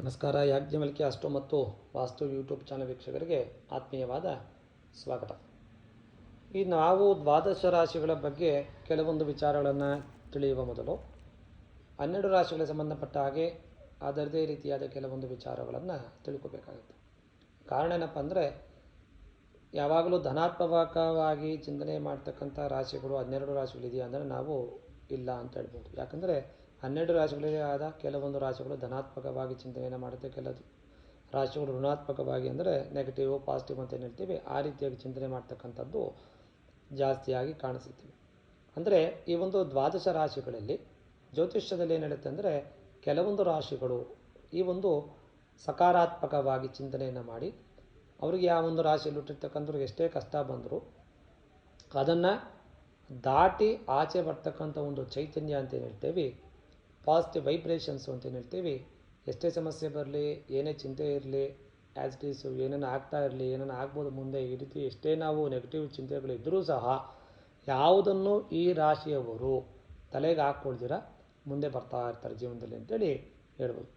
ನಮಸ್ಕಾರ. ಯಾಜ್ಞವಲ್ಕ್ಯ ಅಷ್ಟು ಮತ್ತು ವಾಸ್ತು ಯೂಟ್ಯೂಬ್ ಚಾನಲ್ ವೀಕ್ಷಕರಿಗೆ ಆತ್ಮೀಯವಾದ ಸ್ವಾಗತ. ಈ ನಾವು ದ್ವಾದಶ ರಾಶಿಗಳ ಬಗ್ಗೆ ಕೆಲವೊಂದು ವಿಚಾರಗಳನ್ನು ತಿಳಿಯುವ ಮೊದಲು 12 ರಾಶಿಗಳಿಗೆ ಸಂಬಂಧಪಟ್ಟ ಹಾಗೆ ಅದರದೇ ರೀತಿಯಾದ ಕೆಲವೊಂದು ವಿಚಾರಗಳನ್ನು ತಿಳ್ಕೋಬೇಕಾಗುತ್ತೆ. ಕಾರಣ ಏನಪ್ಪ ಅಂದರೆ, ಯಾವಾಗಲೂ ಧನಾತ್ಮಕವಾಗಿ ಚಿಂತನೆ ಮಾಡ್ತಕ್ಕಂಥ ರಾಶಿಗಳು 12 ರಾಶಿಗಳಿದೆಯಾ ಅಂದರೆ ನಾವು ಇಲ್ಲ ಅಂತ ಹೇಳ್ಬೋದು. ಯಾಕಂದರೆ 12 ರಾಶಿಗಳಿಗೆ ಆದ ಕೆಲವೊಂದು ರಾಶಿಗಳು ಧನಾತ್ಮಕವಾಗಿ ಚಿಂತನೆಯನ್ನು ಮಾಡುತ್ತೆ, ಕೆಲವು ರಾಶಿಗಳು ಋಣಾತ್ಮಕವಾಗಿ ಅಂದರೆ ನೆಗೆಟಿವ್ ಪಾಸಿಟಿವ್ ಅಂತ ಏನು ಹೇಳ್ತೀವಿ ಆ ರೀತಿಯಾಗಿ ಚಿಂತನೆ ಮಾಡ್ತಕ್ಕಂಥದ್ದು ಜಾಸ್ತಿಯಾಗಿ ಕಾಣಿಸುತ್ತೀವಿ. ಅಂದರೆ ಈ ಒಂದು ದ್ವಾದಶ ರಾಶಿಗಳಲ್ಲಿ ಜ್ಯೋತಿಷ್ಯದಲ್ಲಿ ಏನು ಹೇಳುತ್ತೆ ಅಂದರೆ, ಕೆಲವೊಂದು ರಾಶಿಗಳು ಈ ಒಂದು ಸಕಾರಾತ್ಮಕವಾಗಿ ಚಿಂತನೆಯನ್ನು ಮಾಡಿ ಅವರಿಗೆ ಆ ಒಂದು ರಾಶಿಯಲ್ಲಿ ಹುಟ್ಟಿರ್ತಕ್ಕಂಥವ್ರಿಗೆ ಎಷ್ಟೇ ಕಷ್ಟ ಬಂದರೂ ಅದನ್ನು ದಾಟಿ ಆಚೆ ಬರ್ತಕ್ಕಂಥ ಒಂದು ಚೈತನ್ಯ ಅಂತ ಏನು ಹೇಳ್ತೀವಿ, ಪಾಸಿಟಿವ್ ವೈಬ್ರೇಷನ್ಸು ಅಂತ ಏನು ಹೇಳ್ತೀವಿ. ಎಷ್ಟೇ ಸಮಸ್ಯೆ ಬರಲಿ, ಏನೇ ಚಿಂತೆ ಇರಲಿ, ಆ್ಯಸ್ ಇಟ್ ಈಸು ಏನೇನು ಆಗ್ತಾ ಇರಲಿ, ಏನೇನು ಆಗ್ಬೋದು ಮುಂದೆ, ಈ ರೀತಿ ಎಷ್ಟೇ ನಾವು ನೆಗೆಟಿವ್ ಚಿಂತೆಗಳಿದ್ದರೂ ಸಹ ಯಾವುದನ್ನು ಈ ರಾಶಿಯವರು ತಲೆಗೆ ಹಾಕ್ಕೊಳ್ದಿರ ಮುಂದೆ ಬರ್ತಾ ಇರ್ತಾರೆ ಜೀವನದಲ್ಲಿ ಅಂತೇಳಿ ಹೇಳ್ಬೋದು.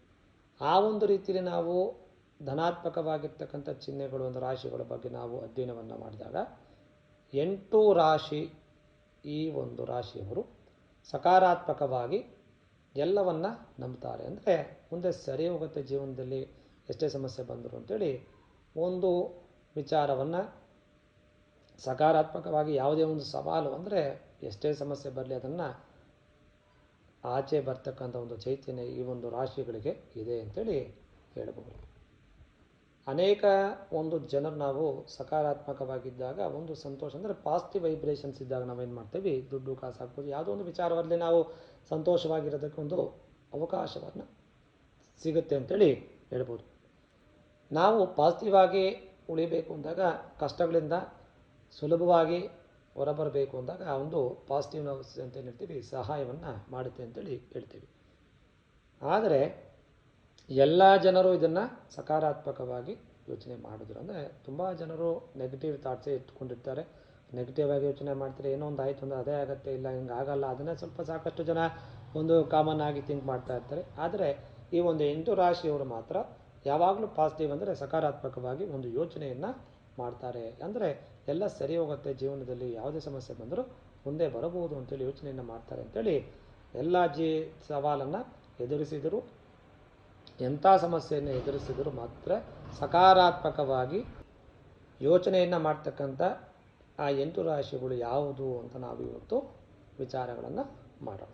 ಆ ಒಂದು ರೀತಿಯಲ್ಲಿ ನಾವು ಧನಾತ್ಮಕವಾಗಿರ್ತಕ್ಕಂಥ ಚಿಹ್ನೆಗಳು ಒಂದು ರಾಶಿಗಳ ಬಗ್ಗೆ ನಾವು ಅಧ್ಯಯನವನ್ನು ಮಾಡಿದಾಗ 8 ರಾಶಿ ಈ ಒಂದು ರಾಶಿಯವರು ಸಕಾರಾತ್ಮಕವಾಗಿ ಎಲ್ಲವನ್ನು ನಂಬ್ತಾರೆ. ಅಂದರೆ ಮುಂದೆ ಸರಿ ಹೋಗುತ್ತೆ ಜೀವನದಲ್ಲಿ ಎಷ್ಟೇ ಸಮಸ್ಯೆ ಬಂದರು ಅಂತೇಳಿ ಒಂದು ವಿಚಾರವನ್ನು ಸಕಾರಾತ್ಮಕವಾಗಿ ಯಾವುದೇ ಒಂದು ಸವಾಲು ಅಂದರೆ ಎಷ್ಟೇ ಸಮಸ್ಯೆ ಬರಲಿ ಅದನ್ನು ಆಚೆ ಬರ್ತಕ್ಕಂಥ ಒಂದು ಚೈತನ್ಯ ಈ ಒಂದು ರಾಶಿಗಳಿಗೆ ಇದೆ ಅಂತೇಳಿ ಹೇಳ್ಬೋದು. ಅನೇಕ ಒಂದು ಜನರು ನಾವು ಸಕಾರಾತ್ಮಕವಾಗಿದ್ದಾಗ ಒಂದು ಸಂತೋಷ ಅಂದರೆ ಪಾಸಿಟಿವ್ ವೈಬ್ರೇಷನ್ಸ್ ಇದ್ದಾಗ ನಾವೇನು ಮಾಡ್ತೀವಿ, ದುಡ್ಡು ಕಾಸು ಹಾಕ್ಬೋದು, ಯಾವುದೋ ಒಂದು ವಿಚಾರದಲ್ಲಿ ನಾವು ಸಂತೋಷವಾಗಿರೋದಕ್ಕೆ ಒಂದು ಅವಕಾಶವನ್ನು ಸಿಗುತ್ತೆ ಅಂತೇಳಿ ಹೇಳ್ಬೋದು. ನಾವು ಪಾಸಿಟಿವ್ ಆಗಿ ಉಳಿಬೇಕು ಅಂದಾಗ, ಕಷ್ಟಗಳಿಂದ ಸುಲಭವಾಗಿ ಹೊರಬರಬೇಕು ಅಂದಾಗ ಆ ಒಂದು ಪಾಸಿಟಿವ್ನೆಸ್ ಅಂತ ಏನು ಹೇಳ್ತೀವಿ ಸಹಾಯವನ್ನು ಮಾಡುತ್ತೆ ಅಂತೇಳಿ ಹೇಳ್ತೀವಿ. ಆದರೆ ಎಲ್ಲ ಜನರು ಇದನ್ನು ಸಕಾರಾತ್ಮಕವಾಗಿ ಯೋಚನೆ ಮಾಡಿದ್ರು ಅಂದರೆ ತುಂಬ ಜನರು ನೆಗೆಟಿವ್ ಥಾಟ್ಸೇ ಇಟ್ಕೊಂಡಿರ್ತಾರೆ. ನೆಗೆಟಿವ್ ಆಗಿ ಯೋಚನೆ ಮಾಡ್ತಾರೆ, ಏನೋ ಒಂದು ಆಯಿತು ಅಂದರೆ ಅದೇ ಆಗುತ್ತೆ, ಇಲ್ಲ ಹಿಂಗೆ ಆಗಲ್ಲ, ಅದನ್ನೇ ಸಾಕಷ್ಟು ಜನ ಒಂದು ಕಾಮನ್ ಆಗಿ ಥಿಂಕ್ ಮಾಡ್ತಾ ಇರ್ತಾರೆ. ಆದರೆ ಈ ಒಂದು 8 ರಾಶಿಯವರು ಮಾತ್ರ ಯಾವಾಗಲೂ ಪಾಸಿಟಿವ್ ಅಂದರೆ ಸಕಾರಾತ್ಮಕವಾಗಿ ಒಂದು ಯೋಚನೆಯನ್ನು ಮಾಡ್ತಾರೆ. ಅಂದರೆ ಎಲ್ಲ ಸರಿ ಹೋಗುತ್ತೆ ಜೀವನದಲ್ಲಿ, ಯಾವುದೇ ಸಮಸ್ಯೆ ಬಂದರೂ ಮುಂದೆ ಬರಬಹುದು ಅಂತೇಳಿ ಯೋಚನೆಯನ್ನು ಮಾಡ್ತಾರೆ ಅಂತೇಳಿ ಎಲ್ಲ ಸವಾಲನ್ನು ಎದುರಿಸಿದರು, ಎಂಥ ಸಮಸ್ಯೆಯನ್ನು ಎದುರಿಸಿದರೂ ಮಾತ್ರ ಸಕಾರಾತ್ಮಕವಾಗಿ ಯೋಚನೆಯನ್ನು ಮಾಡ್ತಕ್ಕಂಥ ಆ 8 ರಾಶಿಗಳು ಯಾವುದು ಅಂತ ನಾವು ಇವತ್ತು ವಿಚಾರಗಳನ್ನು ಮಾಡೋಣ.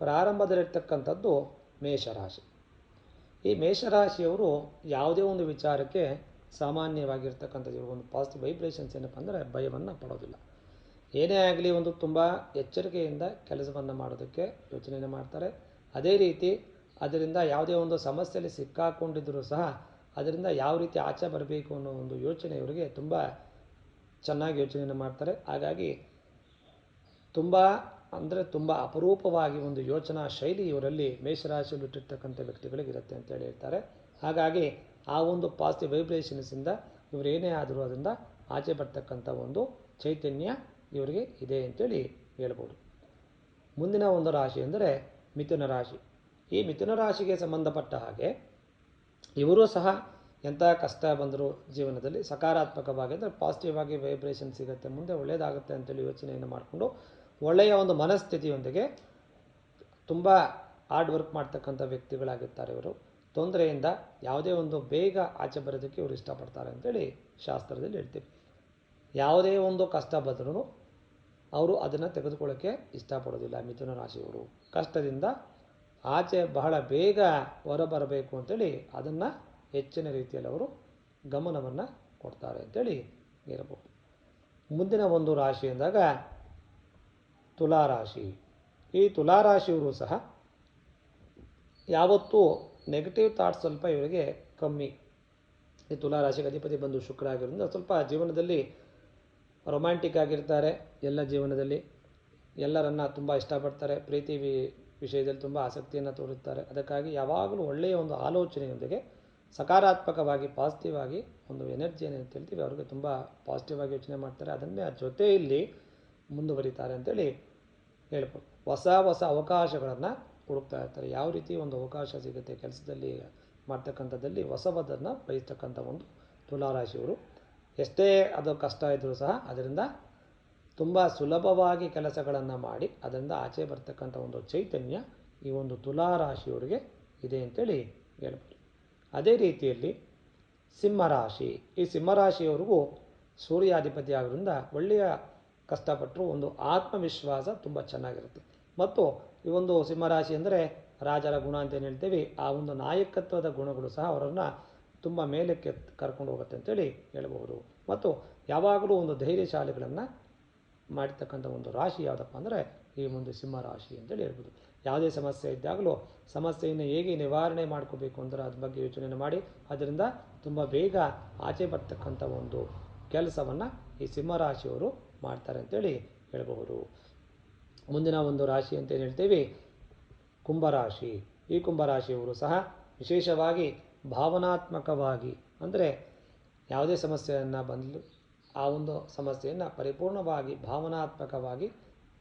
ಪ್ರಾರಂಭದಲ್ಲಿರ್ತಕ್ಕಂಥದ್ದು ಮೇಷರಾಶಿ. ಈ ಮೇಷರಾಶಿಯವರು ಯಾವುದೇ ಒಂದು ವಿಚಾರಕ್ಕೆ ಸಾಮಾನ್ಯವಾಗಿರ್ತಕ್ಕಂಥದ್ದು ಒಂದು ಪಾಸಿಟಿವ್ ವೈಬ್ರೇಷನ್ಸ್ ಏನಪ್ಪ ಅಂದರೆ ಭಯವನ್ನು ಪಡೋದಿಲ್ಲ. ಏನೇ ಆಗಲಿ ಒಂದು ತುಂಬ ಎಚ್ಚರಿಕೆಯಿಂದ ಕೆಲಸವನ್ನು ಮಾಡೋದಕ್ಕೆ ಯೋಚನೆಯನ್ನು ಮಾಡ್ತಾರೆ. ಅದೇ ರೀತಿ ಅದರಿಂದ ಯಾವುದೇ ಒಂದು ಸಮಸ್ಯೆಯಲ್ಲಿ ಸಿಕ್ಕಾಕೊಂಡಿದ್ದರೂ ಸಹ ಅದರಿಂದ ಯಾವ ರೀತಿ ಆಚೆ ಬರಬೇಕು ಅನ್ನೋ ಒಂದು ಯೋಚನೆ ಇವರಿಗೆ ತುಂಬ ಚೆನ್ನಾಗಿ ಯೋಚನೆಯನ್ನು ಮಾಡ್ತಾರೆ. ಹಾಗಾಗಿ ತುಂಬ ಅಪರೂಪವಾಗಿ ಒಂದು ಯೋಚನಾ ಶೈಲಿ ಇವರಲ್ಲಿ ಮೇಷರಾಶಿಯಲ್ಲಿ ಇಟ್ಟಿರ್ತಕ್ಕಂಥ ವ್ಯಕ್ತಿಗಳಿಗಿರುತ್ತೆ ಅಂತೇಳಿ ಹೇಳ್ತಾರೆ. ಹಾಗಾಗಿ ಆ ಒಂದು ಪಾಸಿಟಿವ್ ವೈಬ್ರೇಷನ್ಸಿಂದ ಇವರು ಏನೇ ಆದರೂ ಅದರಿಂದ ಆಚೆ ಬರ್ತಕ್ಕಂಥ ಒಂದು ಚೈತನ್ಯ ಇವರಿಗೆ ಇದೆ ಅಂತೇಳಿ ಹೇಳ್ಬೋದು. ಮುಂದಿನ ಒಂದು ರಾಶಿ ಅಂದರೆ ಮಿಥುನ ರಾಶಿ. ಈ ಮಿಥುನ ರಾಶಿಗೆ ಸಂಬಂಧಪಟ್ಟ ಹಾಗೆ ಇವರು ಸಹ ಎಂಥ ಕಷ್ಟ ಬಂದರೂ ಜೀವನದಲ್ಲಿ ಸಕಾರಾತ್ಮಕವಾಗಿ ಅಂದರೆ ಪಾಸಿಟಿವ್ ಆಗಿ ವೈಬ್ರೇಷನ್ ಸಿಗುತ್ತೆ, ಮುಂದೆ ಒಳ್ಳೆಯದಾಗುತ್ತೆ ಅಂತೇಳಿ ಯೋಚನೆಯನ್ನು ಮಾಡಿಕೊಂಡು ಒಳ್ಳೆಯ ಒಂದು ಮನಸ್ಥಿತಿಯೊಂದಿಗೆ ತುಂಬ ಹಾರ್ಡ್ ವರ್ಕ್ ಮಾಡ್ತಕ್ಕಂಥ ವ್ಯಕ್ತಿಗಳಾಗಿರ್ತಾರೆ. ಇವರು ತೊಂದರೆಯಿಂದ ಯಾವುದೇ ಒಂದು ಬೇಗ ಆಚೆ ಬರೋದಕ್ಕೆ ಇವರು ಇಷ್ಟಪಡ್ತಾರೆ ಅಂತೇಳಿ ಶಾಸ್ತ್ರದಲ್ಲಿ ಹೇಳ್ತೀವಿ. ಯಾವುದೇ ಒಂದು ಕಷ್ಟ ಬಂದರೂ ಅವರು ಅದನ್ನು ತೆಗೆದುಕೊಳ್ಳೋಕ್ಕೆ ಇಷ್ಟಪಡೋದಿಲ್ಲ. ಮಿಥುನ ರಾಶಿಯವರು ಕಷ್ಟದಿಂದ ಆಚೆ ಬಹಳ ಬೇಗ ಹೊರಬರಬೇಕು ಅಂತೇಳಿ ಅದನ್ನು ಹೆಚ್ಚಿನ ರೀತಿಯಲ್ಲಿ ಅವರು ಗಮನವನ್ನು ಕೊಡ್ತಾರೆ ಅಂತೇಳಿ ಇರಬಹುದು. ಮುಂದಿನ ಒಂದು ರಾಶಿ ಅಂದಾಗ ತುಲಾರಾಶಿ. ಈ ತುಲಾರಾಶಿಯವರು ಸಹ ಯಾವತ್ತೂ ನೆಗೆಟಿವ್ ಥಾಟ್ಸ್ ಸ್ವಲ್ಪ ಇವರಿಗೆ ಕಮ್ಮಿ. ಈ ತುಲಾರಾಶಿಗೆ ಅಧಿಪತಿ ಬಂದು ಶುಕ್ರ ಆಗಿರೋದ್ರಿಂದ ಸ್ವಲ್ಪ ಜೀವನದಲ್ಲಿ ರೊಮ್ಯಾಂಟಿಕ್ ಆಗಿರ್ತಾರೆ. ಎಲ್ಲ ಜೀವನದಲ್ಲಿ ಎಲ್ಲರನ್ನು ತುಂಬ ಇಷ್ಟಪಡ್ತಾರೆ, ಪ್ರೀತಿ ವಿಷಯದಲ್ಲಿ ತುಂಬ ಆಸಕ್ತಿಯನ್ನು ತೋರುತ್ತಾರೆ. ಅದಕ್ಕಾಗಿ ಯಾವಾಗಲೂ ಒಳ್ಳೆಯ ಒಂದು ಆಲೋಚನೆಯೊಂದಿಗೆ ಸಕಾರಾತ್ಮಕವಾಗಿ ಪಾಸಿಟಿವ್ ಆಗಿ ಒಂದು ಎನರ್ಜಿಯನ್ನು ಅಂತ ಹೇಳ್ತೀವಿ ಅವ್ರಿಗೆ ತುಂಬ ಪಾಸಿಟಿವ್ ಆಗಿ ಯೋಚನೆ ಮಾಡ್ತಾರೆ. ಅದನ್ನೇ ಆ ಜೊತೆಯಲ್ಲಿ ಮುಂದುವರಿತಾರೆ ಅಂತೇಳಿ ಹೇಳ್ಬೋದು. ಹೊಸ ಅವಕಾಶಗಳನ್ನು ಹುಡುಕ್ತಾ ಇರ್ತಾರೆ. ಯಾವ ರೀತಿ ಒಂದು ಅವಕಾಶ ಸಿಗುತ್ತೆ ಕೆಲಸದಲ್ಲಿ ಮಾಡ್ತಕ್ಕಂಥದ್ದಲ್ಲಿ ಹೊಸಬದನ್ನು ಬಯಸ್ತಕ್ಕಂಥ ಒಂದು ತುಲಾರಾಶಿಯವರು. ಎಷ್ಟೇ ಅದು ಕಷ್ಟ ಇದ್ದರೂ ಸಹ ಅದರಿಂದ ತುಂಬ ಸುಲಭವಾಗಿ ಕೆಲಸಗಳನ್ನು ಮಾಡಿ ಅದರಿಂದ ಆಚೆ ಬರ್ತಕ್ಕಂಥ ಒಂದು ಚೈತನ್ಯ ಈ ಒಂದು ತುಲಾರಾಶಿಯವರಿಗೆ ಇದೆ ಅಂತೇಳಿ ಹೇಳ್ಬೋದು. ಅದೇ ರೀತಿಯಲ್ಲಿ ಸಿಂಹರಾಶಿ, ಈ ಸಿಂಹರಾಶಿಯವರಿಗೂ ಸೂರ್ಯಾಧಿಪತಿ ಆಗೋದ್ರಿಂದ ಒಳ್ಳೆಯ ಕಷ್ಟಪಟ್ಟರು ಒಂದು ಆತ್ಮವಿಶ್ವಾಸ ತುಂಬ ಚೆನ್ನಾಗಿರುತ್ತೆ. ಮತ್ತು ಈ ಒಂದು ಸಿಂಹರಾಶಿ ಅಂದರೆ ರಾಜರ ಗುಣ ಅಂತ ಏನು ಹೇಳ್ತೀವಿ, ಆ ಒಂದು ನಾಯಕತ್ವದ ಗುಣಗಳು ಸಹ ಅವರನ್ನು ತುಂಬ ಮೇಲಕ್ಕೆ ಕರ್ಕೊಂಡು ಹೋಗುತ್ತೆ ಅಂತೇಳಿ ಹೇಳ್ಬೋದು. ಮತ್ತು ಯಾವಾಗಲೂ ಒಂದು ಧೈರ್ಯಶಾಲಿಗಳನ್ನು ಮಾಡಿರ್ತಕ್ಕಂಥ ಒಂದು ರಾಶಿ ಯಾವುದಪ್ಪ ಅಂದರೆ ಈ ಒಂದು ಸಿಂಹರಾಶಿ ಅಂತೇಳಿ ಹೇಳ್ಬೋದು. ಯಾವುದೇ ಸಮಸ್ಯೆ ಇದ್ದಾಗಲೂ ಸಮಸ್ಯೆಯನ್ನು ಹೇಗೆ ನಿವಾರಣೆ ಮಾಡ್ಕೋಬೇಕು ಅಂದರೆ ಅದ್ರ ಬಗ್ಗೆ ಯೋಚನೆಯನ್ನು ಮಾಡಿ ಅದರಿಂದ ತುಂಬ ಬೇಗ ಆಚೆ ಬರ್ತಕ್ಕಂಥ ಒಂದು ಕೆಲಸವನ್ನು ಈ ಸಿಂಹರಾಶಿಯವರು ಮಾಡ್ತಾರೆ ಅಂತೇಳಿ ಹೇಳಬಹುದು. ಮುಂದಿನ ಒಂದು ರಾಶಿ ಅಂತ ಏನು ಹೇಳ್ತೀವಿ ಕುಂಭರಾಶಿ. ಈ ಕುಂಭರಾಶಿಯವರು ಸಹ ವಿಶೇಷವಾಗಿ ಭಾವನಾತ್ಮಕವಾಗಿ ಅಂದರೆ ಯಾವುದೇ ಸಮಸ್ಯೆಯನ್ನು ಬಂದಲು ಆ ಒಂದು ಸಮಸ್ಯೆಯನ್ನು ಪರಿಪೂರ್ಣವಾಗಿ ಭಾವನಾತ್ಮಕವಾಗಿ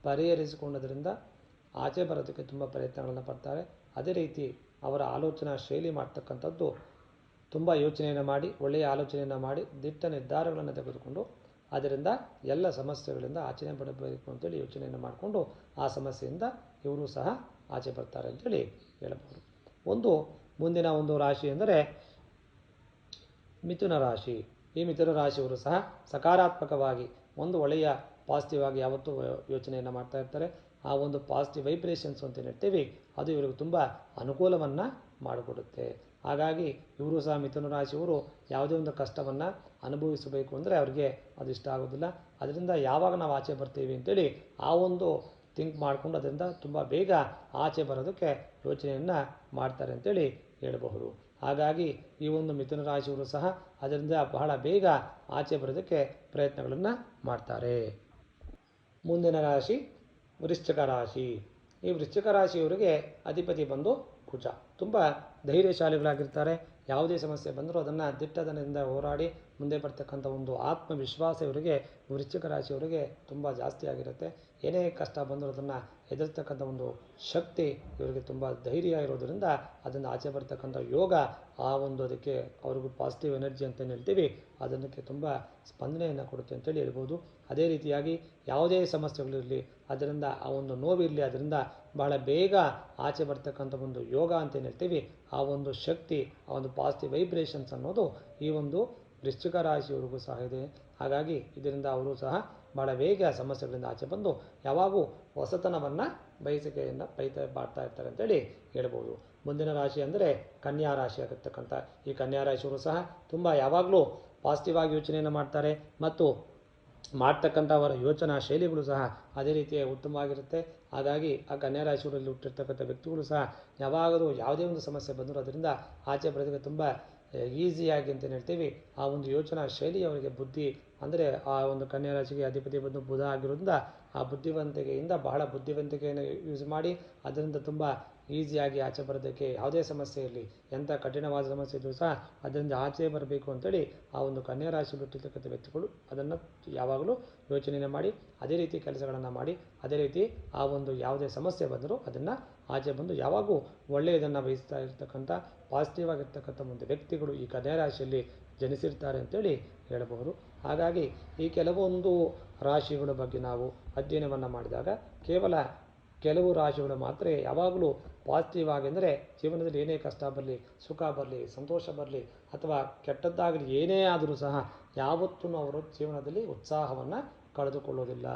ಪರಿಹರಿಸಿಕೊಂಡದ್ರಿಂದ ಆಚೆ ಬರೋದಕ್ಕೆ ತುಂಬ ಪ್ರಯತ್ನಗಳನ್ನು ಪಡ್ತಾರೆ. ಅದೇ ರೀತಿ ಅವರ ಆಲೋಚನಾ ಶೈಲಿ ಮಾಡ್ತಕ್ಕಂಥದ್ದು ತುಂಬ ಯೋಚನೆಯನ್ನು ಮಾಡಿ ಒಳ್ಳೆಯ ಆಲೋಚನೆಯನ್ನು ಮಾಡಿ ದಿಟ್ಟ ನಿರ್ಧಾರಗಳನ್ನು ತೆಗೆದುಕೊಂಡು ಅದರಿಂದ ಎಲ್ಲ ಸಮಸ್ಯೆಗಳಿಂದ ಆಚೆ ಬರಬೇಕು ಅಂತೇಳಿ ಯೋಚನೆಯನ್ನು ಮಾಡಿಕೊಂಡು ಆ ಸಮಸ್ಯೆಯಿಂದ ಇವರು ಸಹ ಆಚೆ ಬರ್ತಾರೆ ಅಂತೇಳಿ ಹೇಳಬಹುದು. ಮುಂದಿನ ಒಂದು ರಾಶಿ ಎಂದರೆ ಮಿಥುನ ರಾಶಿ. ಈ ಮಿಥುನ ರಾಶಿಯವರು ಸಹ ಸಕಾರಾತ್ಮಕವಾಗಿ ಒಂದು ಒಳ್ಳೆಯ ಪಾಸಿಟಿವ್ ಆಗಿ ಯಾವತ್ತೂ ಯೋಚನೆಯನ್ನು ಮಾಡ್ತಾ ಇರ್ತಾರೆ. ಆ ಒಂದು ಪಾಸಿಟಿವ್ ವೈಬ್ರೇಷನ್ಸ್ ಅಂತ ಹೇಳ್ತೀವಿ ಅದು ಇವರಿಗೆ ತುಂಬ ಅನುಕೂಲವನ್ನು ಮಾಡಿಕೊಡುತ್ತೆ. ಹಾಗಾಗಿ ಇವರು ಸಹ ಮಿಥುನ ರಾಶಿಯವರು ಯಾವುದೇ ಒಂದು ಕಷ್ಟವನ್ನು ಅನುಭವಿಸಬೇಕು ಅಂದರೆ ಅವ್ರಿಗೆ ಅದು ಇಷ್ಟ ಆಗೋದಿಲ್ಲ. ಅದರಿಂದ ಯಾವಾಗ ನಾವು ಆಚೆ ಬರ್ತೀವಿ ಅಂತೇಳಿ ಆ ಒಂದು ಥಿಂಕ್ ಮಾಡಿಕೊಂಡು ಅದರಿಂದ ತುಂಬ ಬೇಗ ಆಚೆ ಬರೋದಕ್ಕೆ ಯೋಚನೆಯನ್ನು ಮಾಡ್ತಾರೆ ಅಂತೇಳಿ ಹೇಳಬಹುದು. ಹಾಗಾಗಿ ಈ ಒಂದು ಮಿಥುನ ರಾಶಿಯವರು ಸಹ ಅದರಿಂದ ಬಹಳ ಬೇಗ ಆಚೆ ಬರೋದಕ್ಕೆ ಪ್ರಯತ್ನಗಳನ್ನು ಮಾಡ್ತಾರೆ. ಮುಂದಿನ ರಾಶಿ ವೃಶ್ಚಿಕ ರಾಶಿ. ಈ ವೃಶ್ಚಿಕ ರಾಶಿಯವರಿಗೆ ಅಧಿಪತಿ ಬಂದು ಕುಜ. ತುಂಬ ಧೈರ್ಯಶಾಲಿಗಳಾಗಿರ್ತಾರೆ. ಯಾವುದೇ ಸಮಸ್ಯೆ ಬಂದರೂ ಅದನ್ನು ದಿಟ್ಟತನದಿಂದ ಹೋರಾಡಿ ಮುಂದೆ ಬರ್ತಕ್ಕಂಥ ಒಂದು ಆತ್ಮವಿಶ್ವಾಸ ಇವರಿಗೆ ವೃಶ್ಚಿಕ ರಾಶಿಯವರಿಗೆ ತುಂಬ ಜಾಸ್ತಿ ಆಗಿರುತ್ತೆ. ಏನೇ ಕಷ್ಟ ಬಂದರೂ ಅದನ್ನು ಎದುರ್ತಕ್ಕಂಥ ಒಂದು ಶಕ್ತಿ ಇವರಿಗೆ ತುಂಬ ಧೈರ್ಯ ಇರೋದರಿಂದ ಅದನ್ನು ಆಚೆ ಬರ್ತಕ್ಕಂಥ ಯೋಗ ಆ ಒಂದು ಅದಕ್ಕೆ ಅವ್ರಿಗೂ ಪಾಸಿಟಿವ್ ಎನರ್ಜಿ ಅಂತ ಹೇಳ್ತೀವಿ ಅದಕ್ಕೆ ತುಂಬ ಸ್ಪಂದನೆಯನ್ನು ಕೊಡುತ್ತೆ ಅಂತೇಳಿ ಹೇಳ್ಬೋದು. ಅದೇ ರೀತಿಯಾಗಿ ಯಾವುದೇ ಸಮಸ್ಯೆಗಳಿರಲಿ ಅದರಿಂದ ಆ ಒಂದು ನೋವಿರಲಿ ಅದರಿಂದ ಬಹಳ ಬೇಗ ಆಚೆ ಬರ್ತಕ್ಕಂಥ ಒಂದು ಯೋಗ ಅಂತ ಏನು ಹೇಳ್ತೀವಿ ಆ ಒಂದು ಶಕ್ತಿ ಆ ಒಂದು ಪಾಸಿಟಿವ್ ವೈಬ್ರೇಷನ್ಸ್ ಅನ್ನೋದು ಈ ಒಂದು ವೃಶ್ಚಿಕ ರಾಶಿಯವರಿಗೂ ಸಹ ಇದೆ. ಹಾಗಾಗಿ ಇದರಿಂದ ಅವರು ಸಹ ಬಹಳ ಬೇಗ ಸಮಸ್ಯೆಗಳಿಂದ ಆಚೆ ಬಂದು ಯಾವಾಗೂ ಹೊಸತನವನ್ನು ಬಯಸಿಕೆಯನ್ನು ಮಾಡ್ತಾ ಇರ್ತಾರೆ ಅಂತೇಳಿ ಹೇಳ್ಬೋದು. ಮುಂದಿನ ರಾಶಿ ಅಂದರೆ ಕನ್ಯಾ ರಾಶಿ ಆಗಿರ್ತಕ್ಕಂಥ ಈ ಕನ್ಯಾ ರಾಶಿಯವರು ಸಹ ತುಂಬ ಯಾವಾಗಲೂ ಪಾಸಿಟಿವ್ ಆಗಿ ಯೋಚನೆಯನ್ನು ಮಾಡ್ತಾರೆ ಮತ್ತು ಮಾಡ್ತಕ್ಕಂಥ ಅವರ ಯೋಚನಾ ಶೈಲಿಗಳು ಸಹ ಅದೇ ರೀತಿಯ ಉತ್ತಮವಾಗಿರುತ್ತೆ. ಹಾಗಾಗಿ ಆ ಕನ್ಯಾ ರಾಶಿಯವರಲ್ಲಿ ಹುಟ್ಟಿರ್ತಕ್ಕಂಥ ವ್ಯಕ್ತಿಗಳು ಸಹ ಯಾವಾಗಲೂ ಯಾವುದೇ ಒಂದು ಸಮಸ್ಯೆ ಬಂದರೂ ಅದರಿಂದ ಆಚೆ ಬರೋದಕ್ಕೆ ತುಂಬ ಈಸಿಯಾಗಿ ಅಂತ ಹೇಳ್ತೀವಿ ಆ ಒಂದು ಯೋಚನಾ ಶೈಲಿ ಅವರಿಗೆ ಬುದ್ಧಿ ಅಂದರೆ ಆ ಒಂದು ಕನ್ಯಾ ರಾಶಿಗೆ ಅಧಿಪತಿ ಬಂದು ಬುಧ ಆಗಿರೋದ್ರಿಂದ ಆ ಬುದ್ಧಿವಂತಿಕೆಯಿಂದ ಬಹಳ ಬುದ್ಧಿವಂತಿಕೆಯನ್ನು ಯೂಸ್ ಮಾಡಿ ಅದರಿಂದ ತುಂಬ ಈಸಿಯಾಗಿ ಆಚೆ ಬರೋದಕ್ಕೆ ಯಾವುದೇ ಸಮಸ್ಯೆ ಇರಲಿ ಎಂಥ ಕಠಿಣವಾದ ಸಮಸ್ಯೆ ಇದ್ದರೂ ಸಹ ಅದರಿಂದ ಆಚೆ ಬರಬೇಕು ಅಂತೇಳಿ ಆ ಒಂದು ಕನ್ಯಾ ರಾಶಿಯಲ್ಲಿ ಹುಟ್ಟಿರ್ತಕ್ಕಂಥ ವ್ಯಕ್ತಿಗಳು ಅದನ್ನು ಯಾವಾಗಲೂ ಯೋಚನೆಯನ್ನು ಮಾಡಿ ಅದೇ ರೀತಿ ಕೆಲಸಗಳನ್ನು ಮಾಡಿ ಅದೇ ರೀತಿ ಆ ಒಂದು ಯಾವುದೇ ಸಮಸ್ಯೆ ಬಂದರೂ ಅದನ್ನು ಆಚೆ ಬಂದು ಯಾವಾಗೂ ಒಳ್ಳೆಯದನ್ನು ಬಯಸ್ತಾ ಇರ್ತಕ್ಕಂಥ ಪಾಸಿಟಿವ್ ಆಗಿರ್ತಕ್ಕಂಥ ಒಂದು ವ್ಯಕ್ತಿಗಳು ಈ ಕನ್ಯಾ ರಾಶಿಯಲ್ಲಿ ಜನಿಸಿರ್ತಾರೆ ಅಂತೇಳಿ ಹೇಳಬಹುದು. ಹಾಗಾಗಿ ಈ ಕೆಲವೊಂದು ರಾಶಿಗಳ ಬಗ್ಗೆ ನಾವು ಅಧ್ಯಯನವನ್ನು ಮಾಡಿದಾಗ ಕೇವಲ ಕೆಲವು ರಾಶಿಗಳು ಮಾತ್ರ ಯಾವಾಗಲೂ ಪಾಸಿಟಿವ್ ಆಗಿ ಅಂದರೆ ಜೀವನದಲ್ಲಿ ಏನೇ ಕಷ್ಟ ಬರಲಿ ಸುಖ ಬರಲಿ ಸಂತೋಷ ಬರಲಿ ಅಥವಾ ಕೆಟ್ಟದ್ದಾಗಲಿ ಏನೇ ಆದರೂ ಸಹ ಯಾವತ್ತೂ ಅವರು ಜೀವನದಲ್ಲಿ ಉತ್ಸಾಹವನ್ನು ಕಳೆದುಕೊಳ್ಳೋದಿಲ್ಲ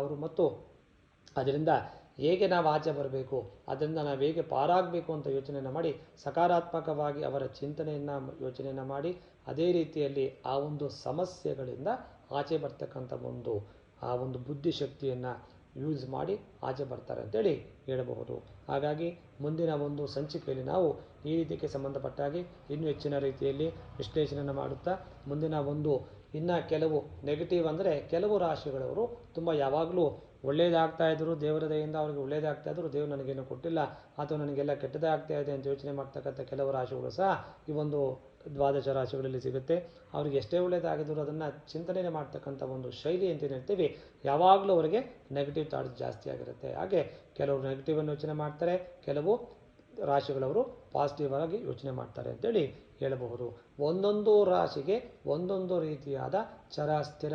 ಅವರು. ಮತ್ತು ಅದರಿಂದ ಹೇಗೆ ನಾವು ಆಚೆ ಬರಬೇಕು ಅದರಿಂದ ನಾವು ಹೇಗೆ ಪಾರಾಗಬೇಕು ಅಂತ ಯೋಚನೆಯನ್ನು ಮಾಡಿ ಸಕಾರಾತ್ಮಕವಾಗಿ ಅವರ ಚಿಂತನೆಯನ್ನು ಯೋಚನೆಯನ್ನು ಮಾಡಿ ಅದೇ ರೀತಿಯಲ್ಲಿ ಆ ಒಂದು ಸಮಸ್ಯೆಗಳಿಂದ ಆಚೆ ಬರ್ತಕ್ಕಂಥ ಆ ಒಂದು ಬುದ್ಧಿಶಕ್ತಿಯನ್ನು ಯೂಸ್ ಮಾಡಿ ಆಚೆ ಬರ್ತಾರೆ ಅಂತೇಳಿ ಹೇಳಬಹುದು. ಹಾಗಾಗಿ ಮುಂದಿನ ಒಂದು ಸಂಚಿಕೆಯಲ್ಲಿ ನಾವು ಈ ರೀತಿಗೆ ಸಂಬಂಧಪಟ್ಟಾಗಿ ಇನ್ನೂ ಹೆಚ್ಚಿನ ರೀತಿಯಲ್ಲಿ ವಿಶ್ಲೇಷಣೆಯನ್ನು ಮಾಡುತ್ತಾ ಮುಂದಿನ ಇನ್ನು ಕೆಲವು ನೆಗೆಟಿವ್ ಅಂದರೆ ಕೆಲವು ರಾಶಿಗಳವರು ತುಂಬ ಯಾವಾಗಲೂ ಒಳ್ಳೆಯದಾಗ್ತಾ ಇದ್ರು ದೇವರ ದಯೆಯಿಂದ ಅವ್ರಿಗೆ ಒಳ್ಳೆಯದಾಗ್ತಾ ಇದ್ರು ದೇವರು ನನಗೇನು ಕೊಟ್ಟಿಲ್ಲ ಅಥವಾ ನನಗೆಲ್ಲ ಕೆಟ್ಟದಾಗ್ತಾ ಇದೆ ಅಂತ ಯೋಚನೆ ಮಾಡ್ತಕ್ಕಂಥ ಕೆಲವು ರಾಶಿಗಳು ಸಹ ಈ ಒಂದು ದ್ವಾದಶ ರಾಶಿಗಳಲ್ಲಿ ಸಿಗುತ್ತೆ. ಅವ್ರಿಗೆ ಎಷ್ಟೇ ಒಳ್ಳೆಯದಾಗಿದ್ದರೂ ಅದನ್ನು ಚಿಂತನೆ ಮಾಡ್ತಕ್ಕಂಥ ಒಂದು ಶೈಲಿ ಅಂತ ಏನು ಹೇಳ್ತೀವಿ, ಯಾವಾಗಲೂ ಅವರಿಗೆ ನೆಗೆಟಿವ್ ಥಾಟ್ಸ್ ಜಾಸ್ತಿ ಆಗಿರುತ್ತೆ. ಹಾಗೆ ಕೆಲವರು ನೆಗೆಟಿವನ್ನು ಯೋಚನೆ ಮಾಡ್ತಾರೆ, ಕೆಲವು ರಾಶಿಗಳವರು ಪಾಸಿಟಿವ್ ಆಗಿ ಯೋಚನೆ ಮಾಡ್ತಾರೆ ಅಂತೇಳಿ ಹೇಳಬಹುದು. ಒಂದೊಂದು ರಾಶಿಗೆ ಒಂದೊಂದು ರೀತಿಯಾದ ಚರ ಸ್ಥಿರ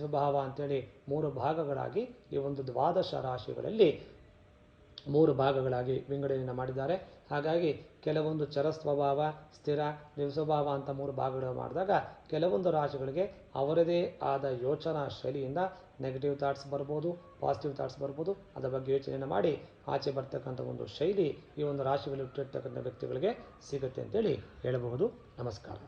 ಸ್ವಭಾವ ಅಂತೇಳಿ 3 ಭಾಗಗಳಾಗಿ ಈ ಒಂದು ದ್ವಾದಶ ರಾಶಿಗಳಲ್ಲಿ 3 ಭಾಗಗಳಾಗಿ ವಿಂಗಡಣೆಯನ್ನು ಮಾಡಿದ್ದಾರೆ. ಹಾಗಾಗಿ ಕೆಲವೊಂದು ಚರ ಸ್ವಭಾವ, ಸ್ಥಿರ, ಸ್ವಭಾವ ಅಂತ 3 ಭಾಗಗಳು ಮಾಡಿದಾಗ ಕೆಲವೊಂದು ರಾಶಿಗಳಿಗೆ ಅವರದೇ ಆದ ಯೋಚನಾ ಶೈಲಿಯಿಂದ ನೆಗೆಟಿವ್ ಥಾಟ್ಸ್ ಬರ್ಬೋದು, ಪಾಸಿಟಿವ್ ಥಾಟ್ಸ್ ಬರ್ಬೋದು. ಅದರ ಬಗ್ಗೆ ಯೋಚನೆಯನ್ನು ಮಾಡಿ ಆಚೆ ಬರ್ತಕ್ಕಂಥ ಒಂದು ಶೈಲಿ ಈ ಒಂದು ರಾಶಿಗಳಲ್ಲಿ ಹುಟ್ಟಿರ್ತಕ್ಕಂಥ ವ್ಯಕ್ತಿಗಳಿಗೆ ಸಿಗುತ್ತೆ ಅಂತೇಳಿ ಹೇಳಬಹುದು. ನಮಸ್ಕಾರ.